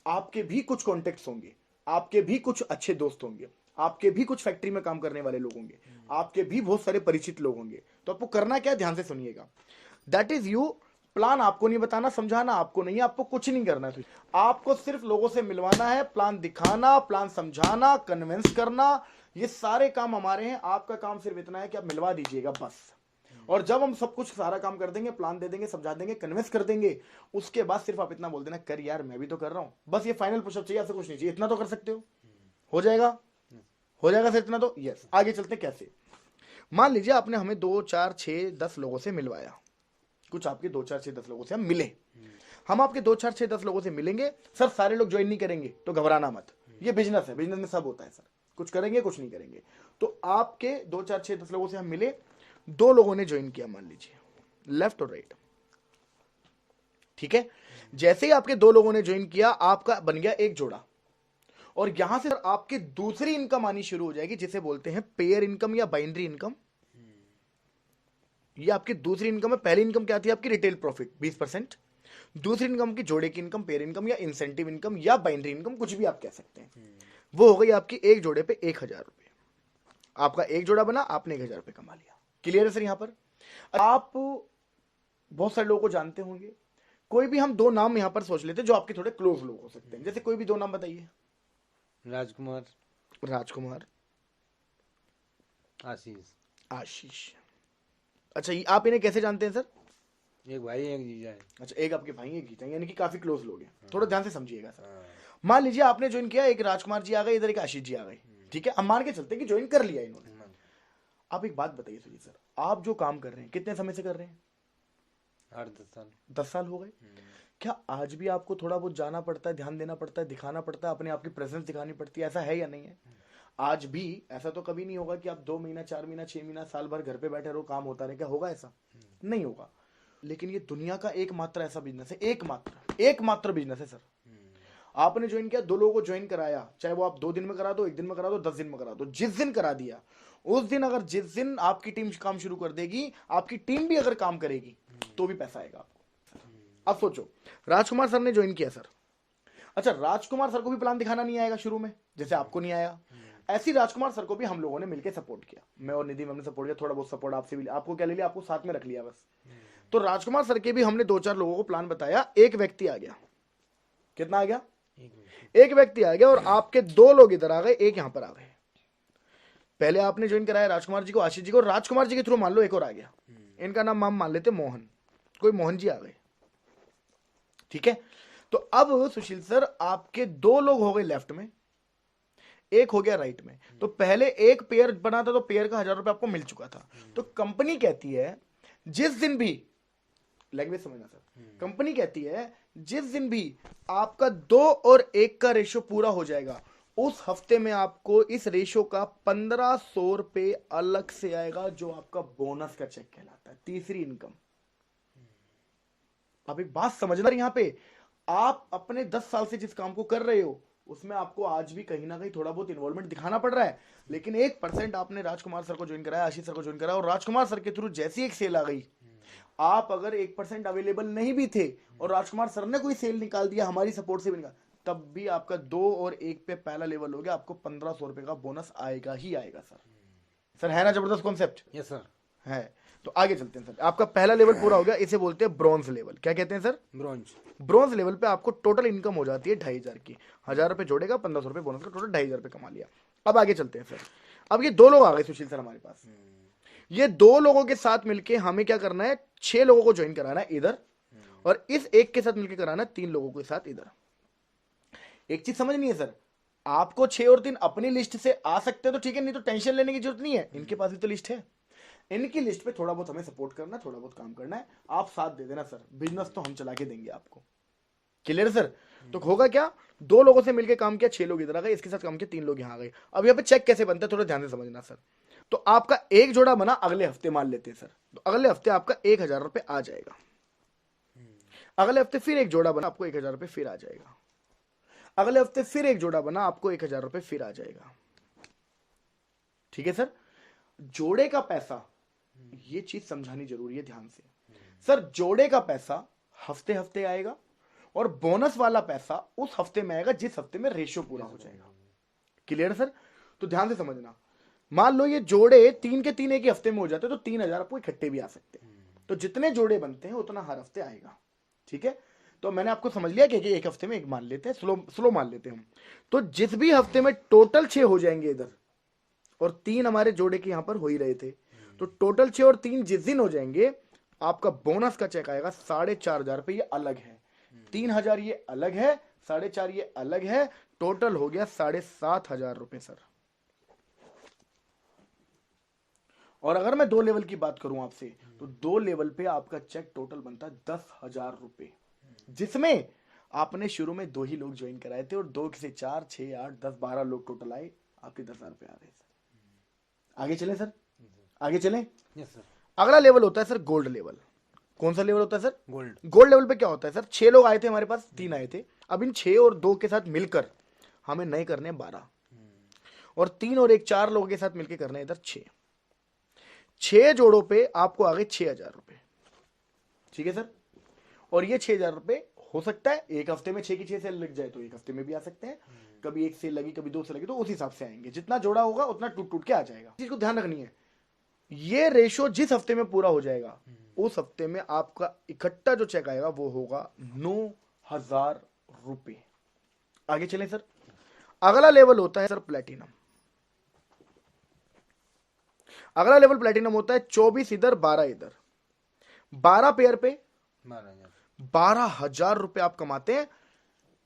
आपके भी कुछ कॉन्टेक्ट्स होंगे, आपके भी कुछ अच्छे दोस्त होंगे, आपके भी कुछ फैक्ट्री में काम करने वाले लोग होंगे, आपके भी बहुत सारे परिचित लोग होंगे। तो आपको करना क्या है, ध्यान से सुनिएगा, दैट इज यू, प्लान आपको नहीं बताना, समझाना आपको नहीं है, आपको कुछ नहीं करना है, आपको सिर्फ लोगों से मिलवाना है, प्लान दिखाना, प्लान समझाना, कन्विंस करना, ये सारे काम हमारे हैं। आपका काम सिर्फ इतना है कि आप मिलवा दीजिएगा बस। और जब हम सब कुछ सारा काम कर देंगे, प्लान दे देंगे, समझा देंगे, कन्विंस कर देंगे, उसके बाद सिर्फ आप इतना बोल देना, कर यार मैं भी तो कर रहा हूं, बस ये फाइनल पुशअप चाहिए, आपसे कुछ नहीं चाहिए, इतना तो कर सकते हो जाएगा, हो जाएगा सर इतना तो, यस। आगे चलते कैसे, मान लीजिए आपने हमें 2, 4, 6, 10 लोगों से मिलवाया, कुछ आपके 2, 4, 6, 10 लोगों से हम मिले, हम आपके 2, 4, 6, 10 लोगों से मिलेंगे सर। सारे लोग ज्वाइन नहीं करेंगे तो घबराना मत, ये बिजनेस है, बिजनेस में सब होता है सर, कुछ करेंगे कुछ नहीं करेंगे। तो आपके 2, 4, 6, 10 लोगों से हम मिले, 2 लोगों ने ज्वाइन किया, मान लीजिए लेफ्ट और राइट, ठीक है। जैसे ही आपके 2 लोगों ने ज्वाइन किया, आपका बन गया एक जोड़ा, और यहां से आपकी दूसरी इनकम आनी शुरू हो जाएगी, जिसे बोलते हैं पेयर इनकम या बाइनरी इनकम। ये आपकी दूसरी इनकम है। पहली इनकम क्या थी आपकी, रिटेल प्रॉफिट 20%, दूसरी इनकम की जोड़े की इनकम, पेयर इनकम या इंसेंटिव इनकम या बाइनरी इनकम, कुछ भी आप कह सकते हैं। वो हो गई आपकी एक जोड़े पे 1,000 रुपए। आपका एक जोड़ा बना, आपने 1,000 रुपए कमा लिया। क्लियर है सर? यहां पर आप बहुत सारे लोगों को जानते होंगे, कोई भी हम 2 नाम यहां पर सोच लेते हैं जो आपके थोड़े क्लोज लोग हो सकते हैं, जैसे कोई भी 2 नाम बताइए। राजकुमार, राजकुमार, आशीष। आशीष। अच्छा, आप इन्हें कैसे जानते हैं सर? एक भाई एक जीजा है। अच्छा, एक आपके भाई एक जीजा, यानी कि काफी क्लोज लोग हैं। थोड़ा ध्यान से समझिएगा सर। मान लीजिए आपने ज्वाइन किया, एक राजकुमार जी आ गए, इधर एक आशीष जी आ गए, ठीक है, हम मान के चलते हैं कि ज्वाइन कर लिया इन्होंने। आप एक बात बताइए सुनिए सर, आप जो काम कर रहे हैं कितने समय से कर रहे हैं? 8-10 साल। 10 साल हो गए। क्या आज भी आपको थोड़ा बहुत जाना पड़ता है, ध्यान देना पड़ता है, दिखाना पड़ता है, अपने आप की प्रेजेंस दिखानी पड़ती है, ऐसा है या नहीं है? आज भी ऐसा तो कभी नहीं होगा कि आप 2 महीना, 4 महीना, 6 महीना, साल भर घर पे बैठे रहो, काम होता रहे, क्या होगा? ऐसा नहीं होगा। लेकिन ये दुनिया का एकमात्र ऐसा बिजनेस है, एकमात्र बिजनेस है सर। आपने ज्वाइन किया, 2 लोगों को ज्वाइन कराया, चाहे वो आप 2 दिन में करा दो, 1 दिन में करा दो, 10 दिन में करा दो, जिस दिन करा दिया उस दिन, अगर जिस दिन आपकी टीम काम शुरू कर देगी, आपकी टीम भी अगर काम करेगी तो भी पैसा आएगा आपको। अब सोचो, राजकुमार सर ने ज्वाइन किया सर, अच्छा राजकुमार सर को भी प्लान दिखाना नहीं आएगा शुरू में, जैसे आपको नहीं आया, ऐसी राजकुमार सर को भी हम लोगों ने मिलकर सपोर्ट किया, मैं और निधि मैम ने सपोर्ट किया, थोड़ा बहुत सपोर्ट आपसे भी, आपको क्या ले लिया, आपको साथ में रख लिया बस। तो राजकुमार सर के भी हमने 2-4 लोगों को प्लान बताया, एक व्यक्ति आ गया, कितना आ गया, एक व्यक्ति आ गया, और आपके 2 लोग इधर आ गए, एक यहां पर आ गए। पहले आपने ज्वाइन कराया राजकुमार जी को, आशीष जी को, राजकुमार जी के थ्रू मान लो एक और आ गया, इनका नाम हम मान लेते मोहन, कोई मोहन जी आ गए, ठीक है। तो अब सुशील सर आपके 2 लोग हो गए लेफ्ट में, एक हो गया राइट में। तो पहले एक पेयर बना था, तो पेयर का 1000 रुपए आपको मिल चुका था। तो कंपनी कहती है जिस दिन भी, लैंग्वेज समझना सर, कंपनी कहती है जिस दिन भी आपका 2 और 1 का रेशो पूरा हो जाएगा, उस हफ्ते में आपको इस रेशो का 1500 रुपए अलग से आएगा, जो आपका बोनस का चेक कहलाता है, तीसरी इनकम। अब एक बात समझना, यहां पे आप अपने 10 साल से जिस काम को कर रहे हो उसमें आपको आज भी कहीं ना कहीं थोड़ा बहुत इन्वॉल्वमेंट दिखाना पड़ रहा है, लेकिन 1% आपने राजकुमार सर को ज्वाइन कराया, आशीष सर को ज्वाइन कराया, और राजकुमार सर के थ्रू जैसी एक सेल आ गई, आप अगर 1% अवेलेबल नहीं भी थे और राजकुमार सर ने कोई सेल निकाल दिया, हमारी सपोर्ट से भी निकाल, तब भी आपका 2 और 1 पे पहला लेवल हो गया, आपको 1500 रुपए का बोनस आएगा ही आएगा सर। सर है ना जबरदस्त कॉन्सेप्ट? Yes sir. है। तो आगे चलते हैं सर, आपका पहला लेवल पूरा हो गया, इसे बोलते हैं ब्रॉन्ज लेवल। क्या कहते हैं सर? ब्रॉन्ज। ब्रॉन्ज लेवल पे आपको टोटल इनकम हो जाती है 2500 की, 1000 रुपए जोड़ेगा, 1500 रुपए बोनस का, टोटल 2500 रुपए कमा लिया। अब आगे चलते हैं सर, अब ये 2 लोग आ गए सुशील सर हमारे पास, ये 2 लोगों के साथ मिलके हमें क्या करना है, 6 लोगों को ज्वाइन कराना है इधर, और इस एक के साथ मिलकर कराना है 3 लोगों के साथ इधर। एक चीज समझनी है सर, आपको 6 और 3 अपनी लिस्ट से आ सकते हैं तो ठीक है, नहीं तो टेंशन लेने की जरूरत नहीं है, इनके पास भी तो लिस्ट है, इनकी लिस्ट पे थोड़ा बहुत हमें सपोर्ट करना है, थोड़ा बहुत काम करना है, आप साथ दे देना सर, बिजनेस तो हम चला के देंगे आपको। Clear sir? तो होगा क्या, 2 लोगों से मिलकर काम किया, 6 लोग इधर आ गए, इसके साथ काम किया, 3 लोग यहां आ गए। अब यहाँ पे चेक कैसे बनता है थोड़ा ध्यान से समझना सर। तो आपका एक जोड़ा बना, अगले हफ्ते मान लेते हैं सर, तो अगले हफ्ते आपका 1000 रुपए आ जाएगा, अगले हफ्ते फिर एक जोड़ा बना, आपको 1000 रुपए फिर आ जाएगा, अगले हफ्ते फिर एक जोड़ा बना, आपको 1000 रुपए फिर आ जाएगा। ठीक है सर? जोड़े का पैसा, ये चीज समझानी जरूरी है ध्यान से सर, जोड़े का पैसा हफ्ते हफ्ते आएगा, और बोनस वाला पैसा उस हफ्ते में आएगा जिस हफ्ते में रेशियो पूरा हो जाएगा। Clear sir? तो ध्यान से समझना, मान लो ये जोड़े 3 के 3 एक ही हफ्ते में हो जाते हैं, तो 3000 आपको इकट्ठे भी आ सकते हैं, तो जितने जोड़े बनते हैं उतना हर हफ्ते आएगा। ठीक है? तो मैंने आपको समझ लिया कि एक हफ्ते में एक मान लेते हैं, स्लो मान लेते हैं हम। तो जिस भी हफ्ते में टोटल 6 हो जाएंगे इधर, और 3 हमारे जोड़े के यहां पर हो ही रहे थे, तो टोटल 6 और 3 जिस दिन हो जाएंगे, आपका बोनस का चेक आएगा 4500 रुपए, ये अलग है, 3000 ये अलग है, 4500 ये अलग है, टोटल हो गया 7500 रुपए सर। और अगर मैं 2 लेवल की बात करूं आपसे, तो 2 लेवल पे आपका चेक टोटल बनता है 10,000 रुपए, जिसमें आपने शुरू में 2 ही लोग ज्वाइन कराए थे, और 2 से 4, 6, 8, 10, 12 लोग टोटल आए, आपके 10,000 रुपए आ गए सर। आगे चले सर, आगे चले। Yes sir. अगला लेवल होता है सर गोल्ड लेवल। कौन सा लेवल होता है सर? गोल्ड। गोल्ड लेवल पे क्या होता है सर, 6 लोग आए थे हमारे पास, 3 आए थे, अब इन 6 और 2 के साथ मिलकर हमें नए करने 12, और 3 और 1 4 लोगों के साथ मिलकर करने इधर 6 जोड़ों पे आपको आ गए 6000 रुपए। ठीक है सर? और ये 6000 रुपए हो सकता है एक हफ्ते में 6 की 6 सेल लग जाए तो एक हफ्ते में भी आ सकते हैं, कभी 1 सेल लगी, कभी 2 सेल लगी, तो उस हिसाब से आएंगे, जितना जोड़ा होगा उतना टूट टूट के आ जाएगा। चीज को ध्यान रखनी है, ये रेशो जिस हफ्ते में पूरा हो जाएगा, उस हफ्ते में आपका इकट्ठा जो चेक आएगा वो होगा 9000 रुपए। आगे चलें सर, अगला लेवल होता है सर प्लेटिनम। अगला लेवल प्लेटिनम होता है 24 इधर 12 इधर, 12 पेयर पे 12,000 रुपए आप कमाते हैं।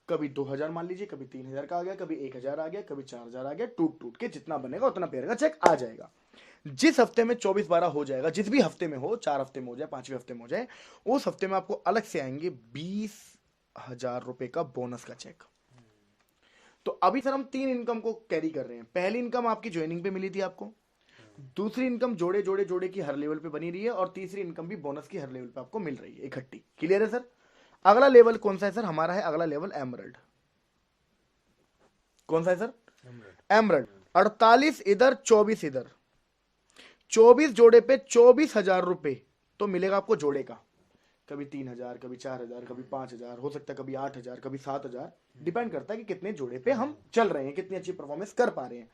कभी 2000 मान लीजिए, कभी 3000 का आ गया, कभी 1000 आ गया, कभी 4000 आ गया, टूट टूट के जितना बनेगा उतना पेयर का चेक आ जाएगा। जिस हफ्ते में 24-12 हो जाएगा, जिस भी हफ्ते में हो, 4 हफ्ते में हो जाए, 5वें हफ्ते में हो जाए, उस हफ्ते में आपको अलग से आएंगे 20,000 रुपए का बोनस का चेक। तो अभी सर हम 3 इनकम को कैरी कर रहे हैं। पहली इनकम आपकी ज्वाइनिंग पे मिली थी आपको, दूसरी इनकम जोड़े जोड़े जोड़े की हर लेवल पे बनी रही है, और तीसरी इनकम भी बोनस की हर लेवल पे आपको मिल रही है इकट्ठी। क्लियर है सर? अगला लेवल कौन सा है सर? हमारा है अगला लेवल एमरल्ड। कौन सा है सर? एमरल्ड। 48 इधर 24 इधर, 24 जोड़े पे 24,000 रुपए तो मिलेगा आपको जोड़े का। कभी 3,000, कभी 4,000, कभी 5,000, हो सकता है कभी 8,000, कभी 7,000, डिपेंड करता है कि कितने जोड़े पे हम चल रहे हैं, कितनी अच्छी परफॉर्मेंस कर पा रहे हैं।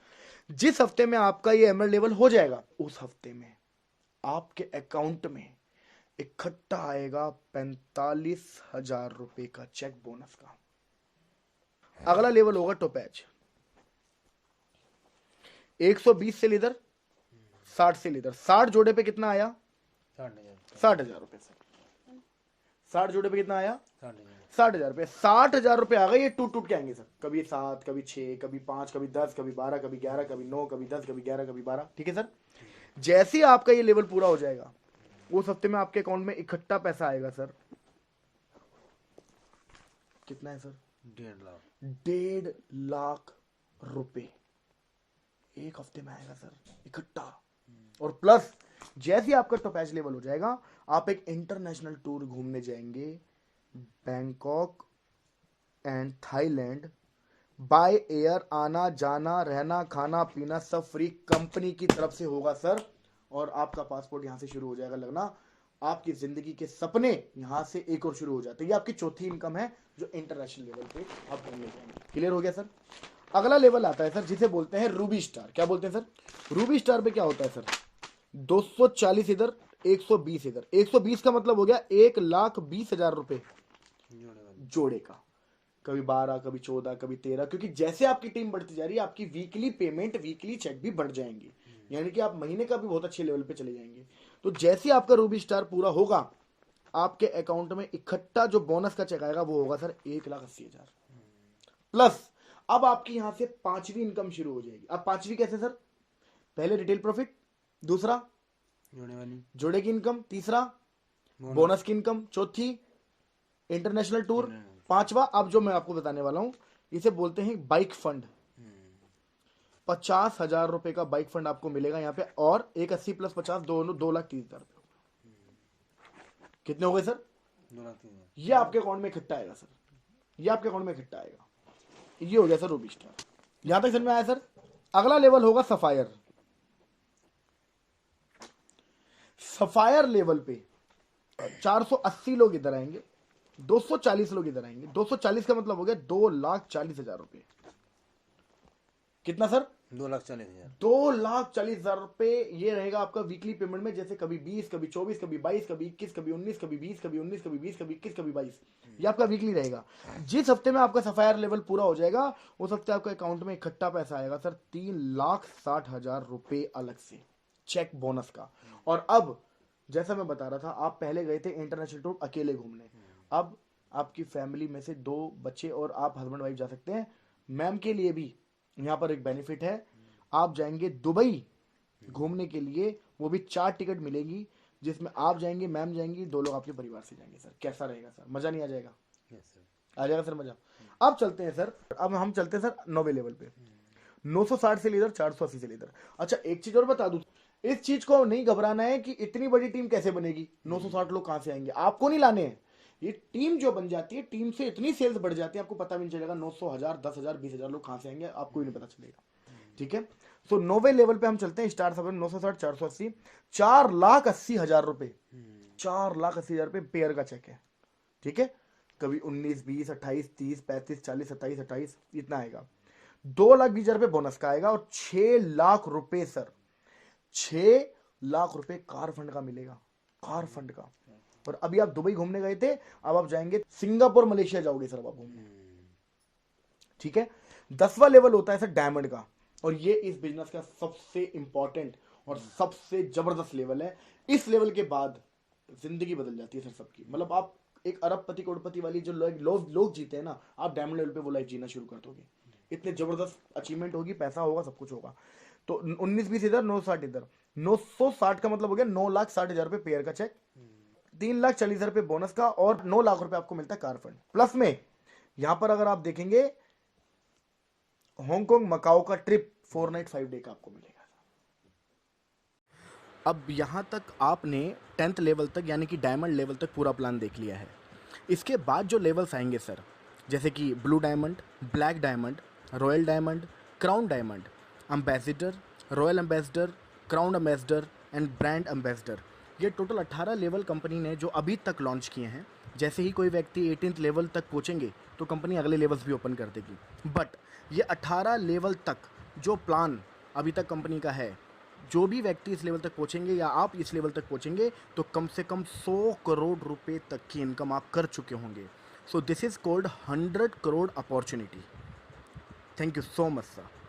जिस हफ्ते में आपका ये एमरल्ड लेवल हो जाएगा, उस हफ्ते में आपके अकाउंट में इकट्ठा आएगा 45,000 रुपए का चेक बोनस का। अगला लेवल होगा टोपैच। 120 से लीडर, 60 से लीडर। 60 जोड़े पे कितना आया? 60,000 रुपए से। 60 जोड़े पे कितना आया? 60,000 रुपए। 60,000 रुपए आ गए, ये टूट टूट के आएंगे सर। कभी 7, कभी 6, कभी 5, कभी 10, कभी 12, कभी 11, कभी 9, कभी 10, कभी 11, कभी 12। ठीक है सर? जैसे ही आपका ये लेवल पूरा हो जाएगा, उस हफ्ते में आपके अकाउंट में इकट्ठा पैसा आएगा सर। कितना है सर? 1.5 लाख रुपए एक हफ्ते में आएगा सर इकट्ठा। और प्लस जैसे ही आपका टॉपैच लेवल हो जाएगा, आप एक इंटरनेशनल टूर घूमने जाएंगे, Bangkok and Thailand, by air. आना जाना रहना खाना पीना सब फ्री कंपनी की तरफ से होगा सर। और आपका पासपोर्ट यहां से शुरू हो जाएगा लगना। आपकी जिंदगी के सपने यहां से एक और शुरू हो जाते हैं। ये आपकी चौथी इनकम है जो इंटरनेशनल लेवल पे आप घूमने जाएंगे। क्लियर हो गया सर? अगला लेवल आता है सर जिसे बोलते हैं रूबी स्टार। क्या बोलते हैं सर? रूबी स्टार पे क्या होता है सर? 240 इधर, 120 इधर। 120 का मतलब हो गया 1,20,000 रुपए जोड़े का। कभी 12, कभी 14, कभी 13, क्योंकि जैसे आपकी टीम बढ़ती जा रही है, आपकी वीकली पेमेंट, वीकली चेक भी बढ़ जाएंगे, यानी कि आप महीने का भी बहुत अच्छे लेवल पे चले जाएंगे। तो जैसे आपका रूबी स्टार पूरा होगा, आपके अकाउंट में इकट्ठा जो बोनस का चेक आएगा वो होगा सर 1,80,000 प्लस। अब आपकी यहां से पांचवी इनकम शुरू हो जाएगी। अब पांचवी कैसे सर? पहले रिटेल प्रॉफिट, दूसरा जोड़े की इनकम, तीसरा बोनस की इनकम, चौथी इंटरनेशनल टूर, पांचवा अब जो मैं आपको बताने वाला हूं इसे बोलते हैं बाइक फंड। 50,000 रुपए का बाइक फंड आपको मिलेगा यहाँ पे। और 180 प्लस 50 दोनों 2,30,000 रुपए। कितने हो गए सर? 2,30,000। ये आपके अकाउंट में इकट्ठा आएगा सर। ये आपके अकाउंट में इकट्ठा आएगा। ये हो गया सर रूबी स्टार। यहां तक समझ में आया सर? अगला लेवल होगा सफायर। सफायर लेवल पे 480 लोग इधर आएंगे, 240 लोग इधर आएंगे। 240 का मतलब हो गया 2,40,000 रुपए। कितना सर? 2,40,000। 2,40,000 रुपए ये रहेगा आपका वीकली पेमेंट में। जैसे कभी 20, कभी 24, कभी 22, कभी 21, कभी 19, कभी 20, कभी 19, कभी 20, कभी 21, कभी 22। ये आपका वीकली रहेगा। जिस हफ्ते में आपका सफायर लेवल पूरा हो जाएगा, उस हफ्ते आपके अकाउंट में इकट्ठा पैसा आएगा सर 3,60,000 रुपए अलग से चेक बोनस का। और अब जैसा मैं बता रहा था, आप पहले गए थे इंटरनेशनल टूर अकेले घूमने, अब आपकी फैमिली में से 2 बच्चे और आप हस्बैंड वाइफ जा सकते हैं। मैम के लिए भी यहाँ पर एक बेनिफिट है, आप जाएंगे दुबई घूमने के लिए, वो भी 4 टिकट मिलेगी, जिसमें आप जाएंगे, मैम जाएंगी, 2 लोग आपके परिवार से जाएंगे सर। कैसा रहेगा सर? मजा नहीं आ जाएगा? आ जाएगा सर मजा। अब चलते हैं सर, अब हम चलते हैं सर 9वें लेवल पे। 960 से लीडर, 480 से लीडर। अच्छा एक चीज और बता दूं, इस चीज को नहीं घबराना है कि इतनी बड़ी टीम कैसे बनेगी, 960 लोग कहां से आएंगे, आपको नहीं लाने हैं। ये टीम जो बन जाती है, टीम से इतनी सेल्स बढ़ जाती है, आपको पता भी नहीं चलेगा 900, 1,000, 10,000, 20,000 लोग कहां से आएंगे, आपको ही नहीं पता चलेगा। ठीक है? सो 9वें लेवल पे हम चलते हैं। स्टार सब 960, 480, 4,80,000 रुपए। 4,80,000 रुपए पेयर का चेक है। ठीक है? कभी 19, 20, 28, 30, 35, 40, 27, 28 इतना आएगा। 2,20,000 रुपए बोनस का आएगा। और 6 लाख रुपए सर, 6 लाख रुपए कार फंड का मिलेगा, कार फंड का। और अभी आप दुबई घूमने गए थे, अब आप जाएंगे सिंगापुर, मलेशिया जाओगे सर अब आप घूमने। ठीक है? 10वां लेवल होता है सर डायमंड का, और ये इस बिजनेस का सबसे इंपॉर्टेंट और सबसे जबरदस्त लेवल है। इस लेवल के बाद जिंदगी बदल जाती है सर सबकी। मतलब आप एक अरबपति करोड़पति वाली जो लोग जीते हैं ना, आप डायमंड लेवल पे वो लाइफ जीना शुरू कर दोगे। इतने जबरदस्त अचीवमेंट होगी, पैसा होगा, सब कुछ होगा। तो 19-20 इधर, 960 इधर। 960 का मतलब हो गया 9,60,000 रुपए पेयर का चेक, 3,40,000 रुपए बोनस का, और 9 लाख रुपए आपको मिलता है कार फंड। प्लस में यहां पर अगर आप देखेंगे, हांगकांग मकाओ का ट्रिप 4 नाइट 5 डे का आपको मिलेगा। अब यहाँ तक आपने 10th लेवल तक यानी कि डायमंड लेवल तक पूरा प्लान देख लिया है। इसके बाद जो लेवल्स आएंगे सर, जैसे कि blue diamond, black diamond, royal diamond, crown diamond, ambassador, royal ambassador, crown ambassador and brand ambassador, ये टोटल 18 लेवल कंपनी ने जो अभी तक लॉन्च किए हैं। जैसे ही कोई व्यक्ति 18th लेवल तक पहुँचेंगे तो कंपनी अगले लेवल्स भी ओपन कर देगी। बट ये 18 लेवल तक जो प्लान अभी तक कंपनी का है, जो भी व्यक्ति इस लेवल तक पहुंचेंगे या आप इस लेवल तक पहुंचेंगे तो कम से कम 100 करोड़ रुपए तक की इनकम आप कर चुके होंगे। So this is called 100 crore opportunity. Thank you so much sir.